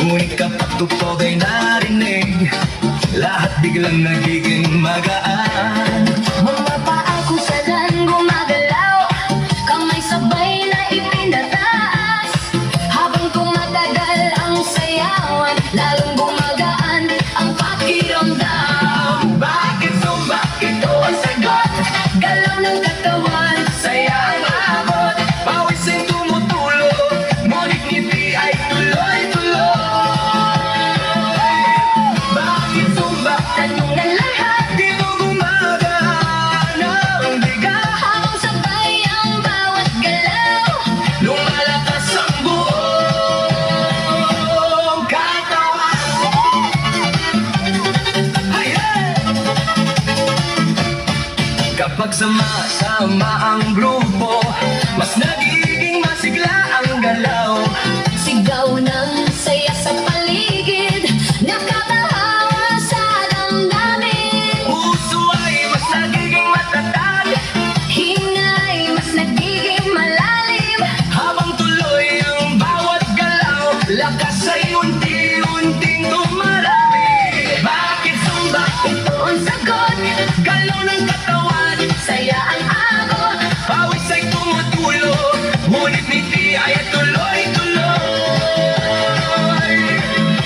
Ngunit kapag tugtog ay narinig, lahat biglang nagiging magaan. Mga paa kung saan gumagalaw, kamay sabay na ipinataas. Habang tumatagal ang sayawan, lalong gumagaan ang pakiramdam. Bakit sumba? Ito ang sagot. Galaw ng katawan, Saya ang abot, pawis ay tumutulo, ngunit ngiti ay tuloy-tuloy. Bakit sumba? tanong ng lahat, Dito gumagana ang bigat, habang sabay ang bawat galaw. lumalakas ang buong katawan. Ay, hey! Kapag sama-sama ang grupo, mas nagiging masigla ang galaw. Sigaw ng saya sa paligid, nakakahawa sa damdamin. Puso ay mas nagiging matatag, Hingay mas nagiging malalim. habang tuloy ang bawat galaw, lakas ay unti-unting dumarami. Bakit sumba? Ito ang sagot, Galaw ng katawan, saya ang abot. pawis ay tumutulo, ngunit ngiti ay tuloy-tuloy.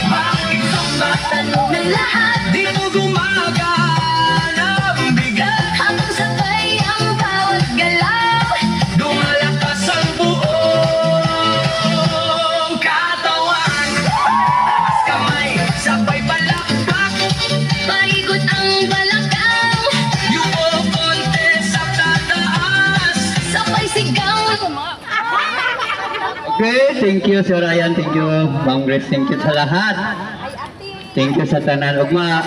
Bakit sumba? Tanong ng lahat, Di mo gumagana ang bigat, habang sabay ang bawat galaw. lumalakas ang buong katawan. Taas kamay, sabay palakpak, Paikot ang balakang, yuko konti sa tataas. sabay sigaw. Okay, thank you Sir Ryan, thank you Ma'am Grace, thank you sa lahat. Thank you sa tanan ugma.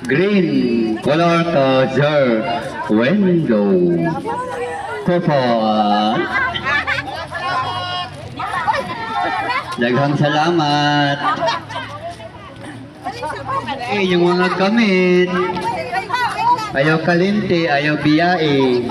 Green color to Sir Window. Purple. Daghang salamat. Eh, yung mga gamit. Ayaw kalinti, ayaw biyae.